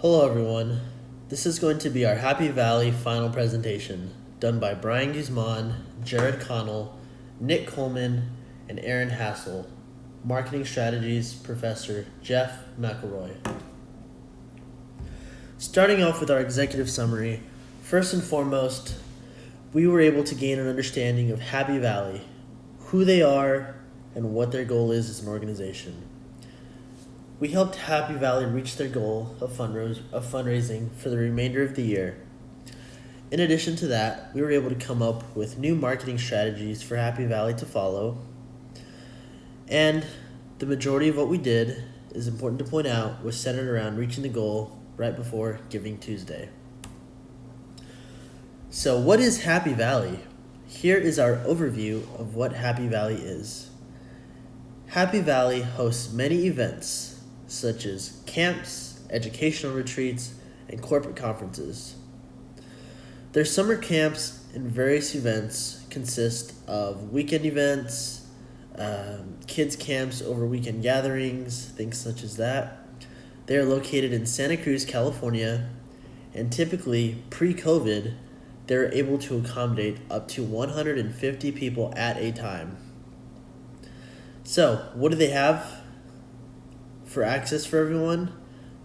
Hello, everyone. This is going to be our Happy Valley final presentation, done by Brian Guzman, Jared Connell, Nick Coleman, and Aaron Hassel. Marketing Strategies Professor Jeff McElroy. Starting off with our executive summary, first and foremost, we were able to gain an understanding of Happy Valley, who they are, and what their goal is as an organization. We helped Happy Valley reach their goal of fundraising for the remainder of the year. In addition to that, we were able to come up with new marketing strategies for Happy Valley to follow. And the majority of what we did, is important to point out, was centered around reaching the goal right before Giving Tuesday. So what is Happy Valley? Here is our overview of what Happy Valley is. Happy Valley hosts many events, such as camps, educational retreats, and corporate conferences. Their summer camps and various events consist of weekend events, kids camps over weekend gatherings, things such as that. They are located in Santa Cruz, California, and typically, pre-COVID, they're able to accommodate up to 150 people at a time. So, what do they have for access for everyone?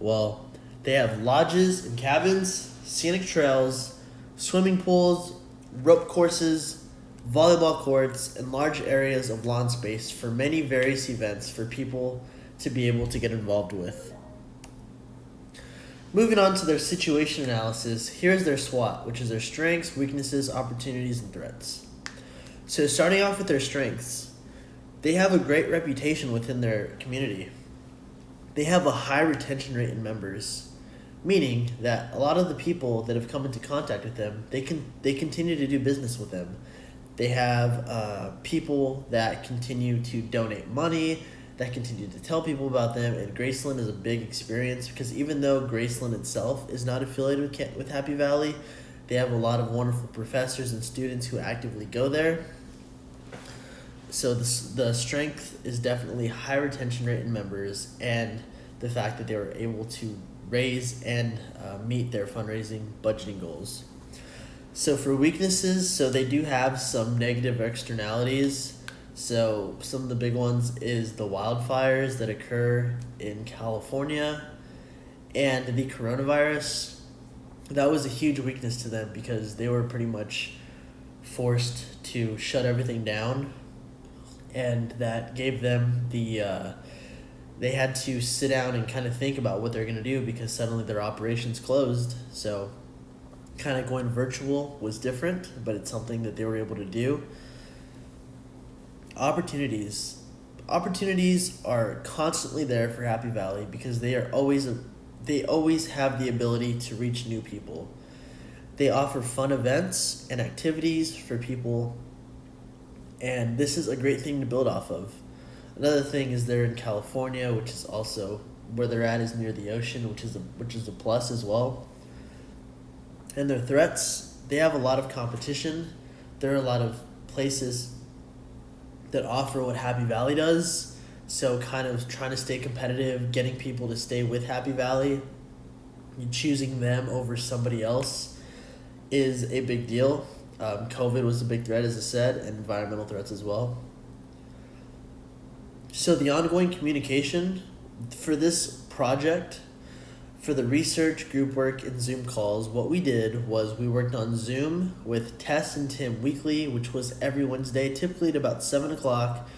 Well, they have lodges and cabins, scenic trails, swimming pools, rope courses, volleyball courts, and large areas of lawn space for many various events for people to be able to get involved with. Moving on to their situation analysis, here's their SWOT, which is their strengths, weaknesses, opportunities, and threats. So starting off with their strengths, they have a great reputation within their community. They have a high retention rate in members, meaning that a lot of the people that have come into contact with them, they continue to do business with them. They have people that continue to donate money, that continue to tell people about them, and Graceland is a big experience because even though Graceland itself is not affiliated with Happy Valley, they have a lot of wonderful professors and students who actively go there. So the strength is definitely high retention rate in members and the fact that they were able to raise and meet their fundraising budgeting goals. So for weaknesses, so they do have some negative externalities. So some of the big ones is the wildfires that occur in California and the coronavirus. That was a huge weakness to them because they were pretty much forced to shut everything down, and that gave them they had to sit down and kind of think about what they're going to do because suddenly their operations closed. So kind of going virtual was different, but it's something that they were able to do. Opportunities are constantly there for Happy Valley because they always have the ability to reach new people. They offer fun events and activities for people, and this is a great thing to build off of. Another thing is they're in California, which is also where they're at is near the ocean, which is a plus as well. And their threats, they have a lot of competition. There are a lot of places that offer what Happy Valley does. So kind of trying to stay competitive, getting people to stay with Happy Valley, choosing them over somebody else is a big deal. COVID was a big threat, as I said, and environmental threats as well. So the ongoing communication for this project, for the research, group work, and Zoom calls, what we did was we worked on Zoom with Tess and Tim weekly, which was every Wednesday, typically at about 7 o'clock.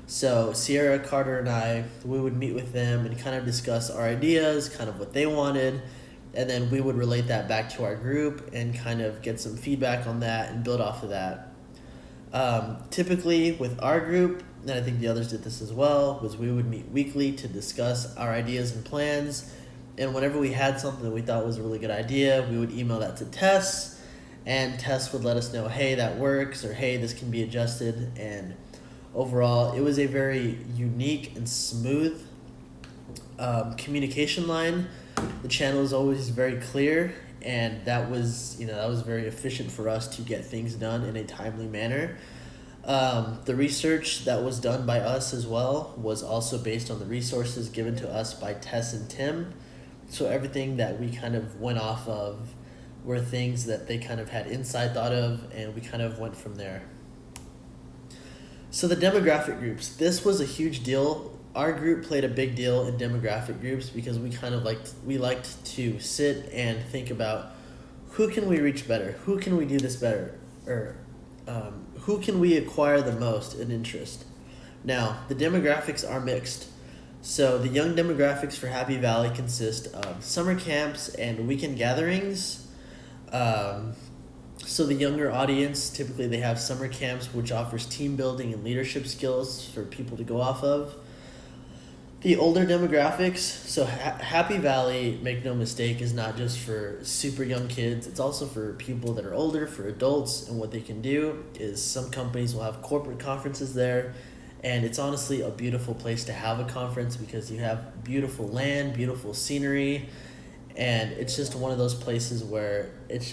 So Sierra, Carter, and I, we would meet with them and kind of discuss our ideas, kind of what they wanted, and then we would relate that back to our group and kind of get some feedback on that and build off of that. Typically with our group, and I think the others did this as well, was we would meet weekly to discuss our ideas and plans. And whenever we had something that we thought was a really good idea, we would email that to Tess, and Tess would let us know, hey, that works, or hey, this can be adjusted. And overall, it was a very unique and smooth communication line. The channel is always very clear, and that was very efficient for us to get things done in a timely manner. The research that was done by us as well was also based on the resources given to us by Tess and Tim. So everything that we kind of went off of were things that they kind of had inside thought of, and we kind of went from there. So the demographic groups, this was a huge deal. Our group played a big deal in demographic groups because we kind of liked to sit and think about who can we reach better, who can we do this better, or who can we acquire the most in interest. Now, the demographics are mixed. So the young demographics for Happy Valley consist of summer camps and weekend gatherings. So the younger audience, typically they have summer camps, which offers team building and leadership skills for people to go off of. The older demographics, so Happy Valley, make no mistake, is not just for super young kids. It's also for people that are older, for adults, and what they can do is some companies will have corporate conferences there. And it's honestly a beautiful place to have a conference because you have beautiful land, beautiful scenery, and it's just one of those places where it's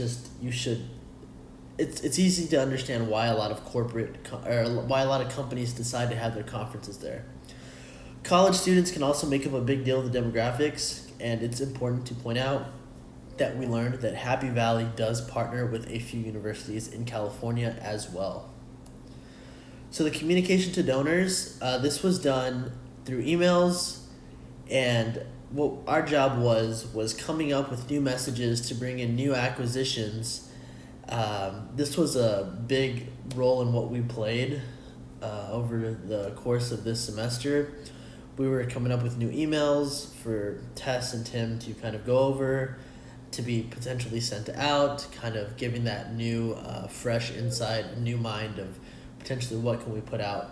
easy to understand why a lot of why a lot of companies decide to have their conferences there. College students can also make up a big deal of the demographics, and it's important to point out that we learned that Happy Valley does partner with a few universities in California as well. So the communication to donors, this was done through emails, and what our job was coming up with new messages to bring in new acquisitions. This was a big role in what we played over the course of this semester. We were coming up with new emails for Tess and Tim to kind of go over, to be potentially sent out, kind of giving that new, fresh insight, new mind of potentially what can we put out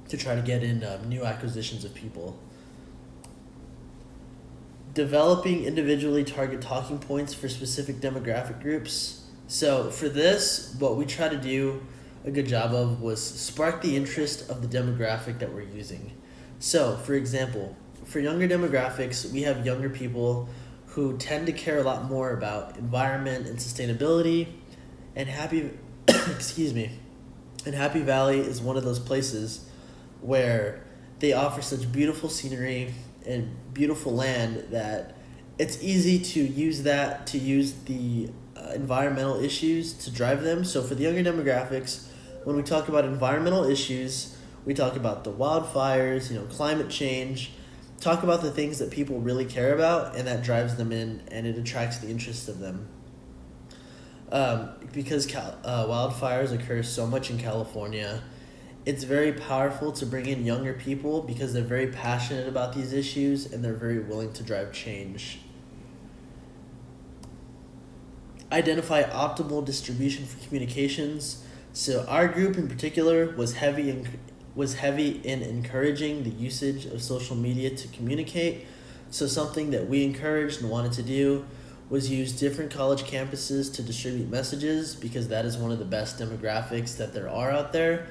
to try to get in new acquisitions of people. Developing individually target talking points for specific demographic groups. So for this, what we try to do a good job of was spark the interest of the demographic that we're using. So for example, for younger demographics, we have younger people who tend to care a lot more about environment and sustainability, and and Happy Valley is one of those places where they offer such beautiful scenery and beautiful land that it's easy to use the environmental issues to drive them. So for the younger demographics, when we talk about environmental issues, we talk about the wildfires, climate change, talk about the things that people really care about, and that drives them in and it attracts the interest of them. Because wildfires occur so much in California, it's very powerful to bring in younger people because they're very passionate about these issues and they're very willing to drive change. Identify optimal distribution for communications. So our group in particular was heavy in encouraging the usage of social media to communicate. So something that we encouraged and wanted to do was use different college campuses to distribute messages because that is one of the best demographics that there are out there.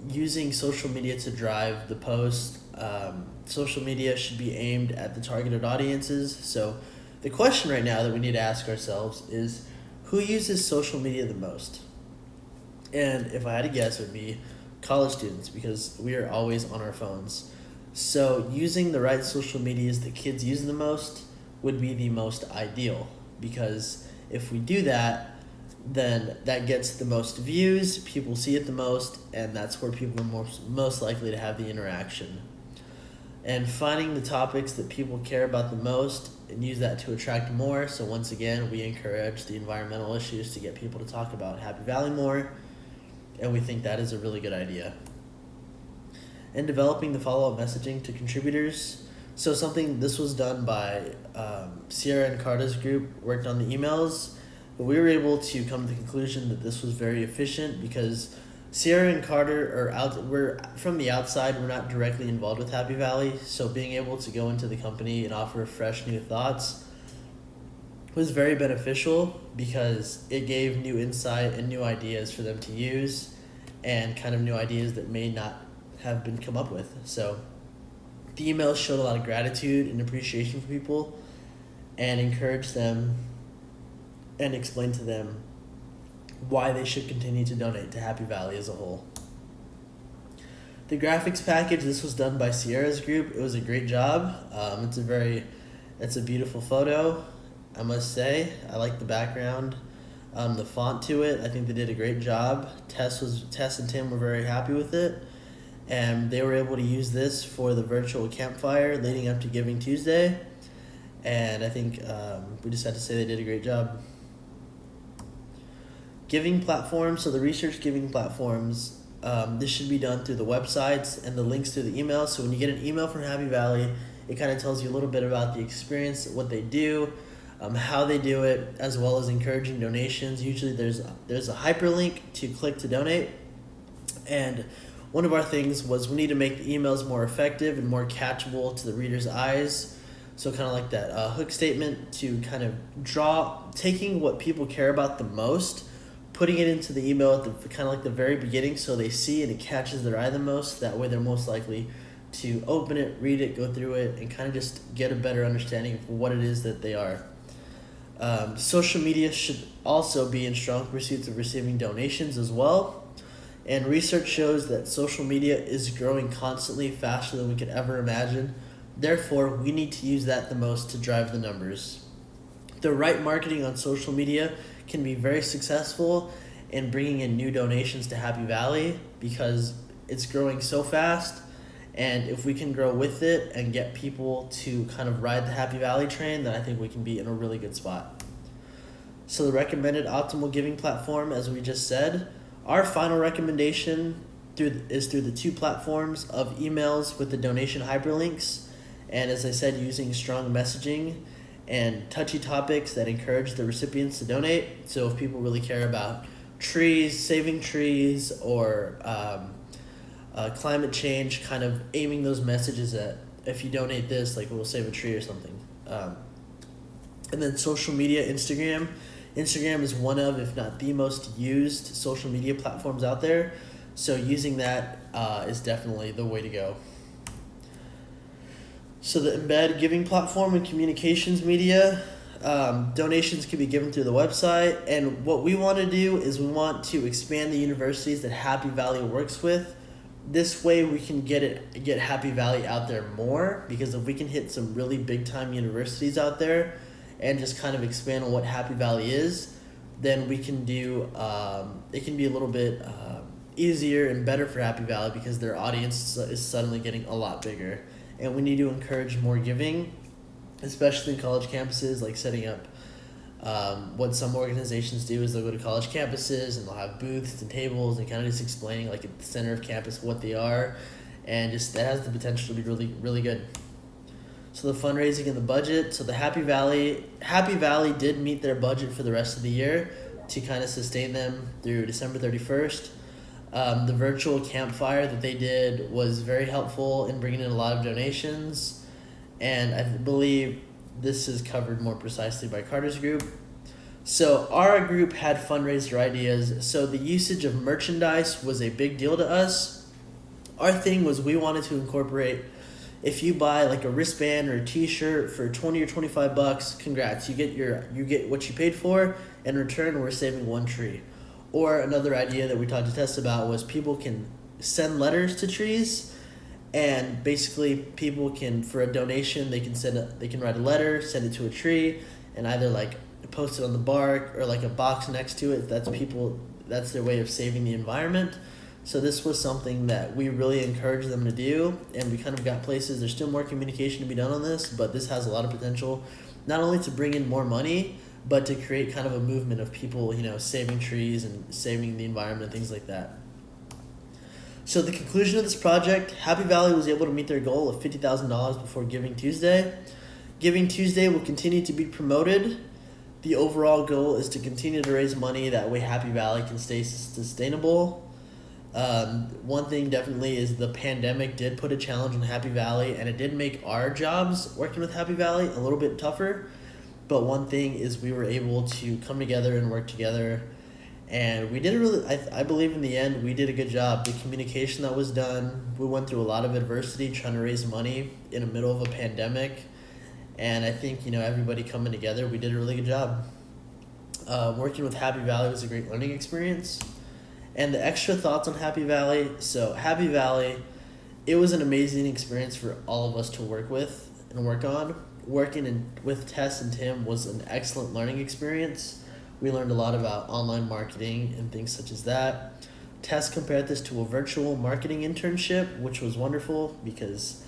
Using social media to drive the post. Social media should be aimed at the targeted audiences. So the question right now that we need to ask ourselves is, who uses social media the most? And if I had to guess, it would be college students because we are always on our phones. So using the right social medias that kids use the most would be the most ideal, because if we do that, then that gets the most views, people see it the most, and that's where people are most likely to have the interaction. And finding the topics that people care about the most and use that to attract more. So once again, we encourage the environmental issues to get people to talk about Happy Valley more, and we think that is a really good idea. And developing the follow-up messaging to contributors. So this was done by Sierra and Carta's group, worked on the emails, but we were able to come to the conclusion that this was very efficient because Sierra and Carter we're from the outside, we're not directly involved with Happy Valley, so being able to go into the company and offer fresh new thoughts was very beneficial because it gave new insight and new ideas for them to use and kind of new ideas that may not have been come up with. So the emails showed a lot of gratitude and appreciation for people and encouraged them and explained to them why they should continue to donate to Happy Valley as a whole. The graphics package, this was done by Sierra's group. It was a great job. It's a beautiful photo, I must say. I like the background, the font to it. I think they did a great job. Tess and Tim were very happy with it, and they were able to use this for the virtual campfire leading up to Giving Tuesday. And I think we just had to say they did a great job. Giving platforms, so the research giving platforms, this should be done through the websites and the links to the email. So when you get an email from Happy Valley, it kind of tells you a little bit about the experience, what they do, how they do it, as well as encouraging donations. Usually there's a hyperlink to click to donate. And one of our things was we need to make the emails more effective and more catchable to the reader's eyes. So kind of like that hook statement to kind of taking what people care about the most, putting it into the email at the kind of like the very beginning so they see and it catches their eye the most. That way they're most likely to open it, read it, go through it, and kind of just get a better understanding of what it is that they are. Social media should also be in strong pursuit of receiving donations as well. And research shows that social media is growing constantly faster than we could ever imagine. Therefore, we need to use that the most to drive the numbers. The right marketing on social media can be very successful in bringing in new donations to Happy Valley because it's growing so fast. And if we can grow with it and get people to kind of ride the Happy Valley train, then I think we can be in a really good spot. So the recommended optimal giving platform, as we just said, our final recommendation is through the two platforms of emails with the donation hyperlinks. And as I said, using strong messaging and touchy topics that encourage the recipients to donate. So if people really care about trees, saving trees, or climate change, kind of aiming those messages at, if you donate this, like we'll save a tree or something. And then social media, Instagram. Instagram is one of, if not the most used social media platforms out there. So using that is definitely the way to go. So the embed giving platform and communications media, donations can be given through the website. And what we want to do is we want to expand the universities that Happy Valley works with. This way we can get Happy Valley out there more, because if we can hit some really big time universities out there and just kind of expand on what Happy Valley is, then we can do, it can be a little bit easier and better for Happy Valley because their audience is suddenly getting a lot bigger. And we need to encourage more giving, especially in college campuses, like setting up, what some organizations do is they'll go to college campuses and they'll have booths and tables and kind of just explaining like at the center of campus what they are, and just that has the potential to be really, really good. So the fundraising and the budget. So the Happy Valley did meet their budget for the rest of the year to kind of sustain them through December 31st. The virtual campfire that they did was very helpful in bringing in a lot of donations, and I believe this is covered more precisely by Carter's group. So our group had fundraiser ideas. So the usage of merchandise was a big deal to us. Our thing was we wanted to incorporate, if you buy like a wristband or a t-shirt for $20 or $25, congrats, you get what you paid for. In return, we're saving one tree. Or another idea that we talked to Tess about was people can send letters to trees, and basically people can, for a donation, they can write a letter, send it to a tree, and either like post it on the bark or like a box next to it. That's their way of saving the environment. So this was something that we really encouraged them to do, and we kind of got places. There's still more communication to be done on this, but this has a lot of potential, not only to bring in more money, but to create kind of a movement of people, saving trees and saving the environment and things like that. So the conclusion of this project, Happy Valley was able to meet their goal of $50,000 before Giving Tuesday. Giving Tuesday will continue to be promoted. The overall goal is to continue to raise money. That way Happy Valley can stay sustainable. One thing definitely is the pandemic did put a challenge on Happy Valley, and it did make our jobs working with Happy Valley a little bit tougher. But one thing is we were able to come together and work together, and we did I believe in the end we did a good job. The communication that was done, we went through a lot of adversity trying to raise money in the middle of a pandemic, and I think everybody coming together, we did a really good job. Working with Happy Valley was a great learning experience. And the extra thoughts on Happy Valley. So Happy Valley, it was an amazing experience for all of us to work with and work on. With Tess and Tim was an excellent learning experience. We learned a lot about online marketing and things such as that. Tess compared this to a virtual marketing internship, which was wonderful because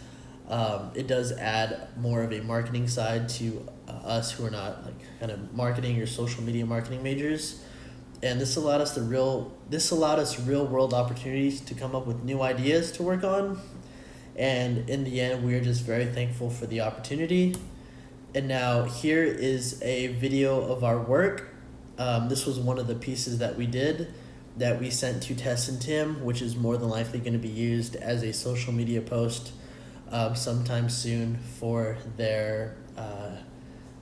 it does add more of a marketing side to us who are not like kind of marketing or social media marketing majors. And this allowed us real world opportunities to come up with new ideas to work on. And in the end, we are just very thankful for the opportunity. And now here is a video of our work. This was one of the pieces that we did that we sent to Tess and Tim, which is more than likely going to be used as a social media post sometime soon for their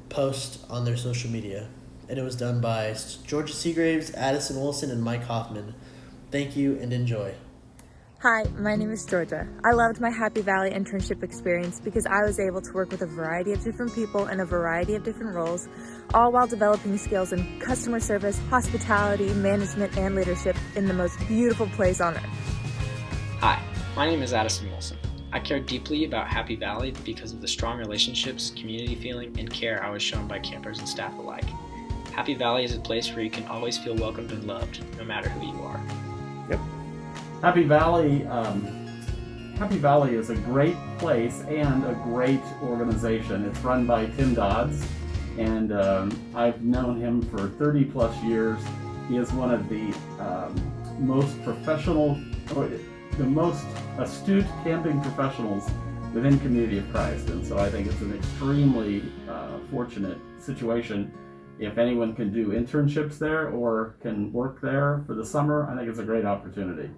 post on their social media. And it was done by Georgia Seagraves, Addison Wilson, and Mike Hoffman. Thank you and enjoy. Hi, my name is Georgia. I loved my Happy Valley internship experience because I was able to work with a variety of different people in a variety of different roles, all while developing skills in customer service, hospitality, management, and leadership in the most beautiful place on earth. Hi, my name is Addison Wilson. I care deeply about Happy Valley because of the strong relationships, community feeling, and care I was shown by campers and staff alike. Happy Valley is a place where you can always feel welcomed and loved, no matter who you are. Yep. Happy Valley is a great place and a great organization. It's run by Tim Dodds, and I've known him for 30 plus years. He is one of the most professional, the most astute camping professionals within Community of Christ, and so I think it's an extremely fortunate situation. If anyone can do internships there or can work there for the summer, I think it's a great opportunity.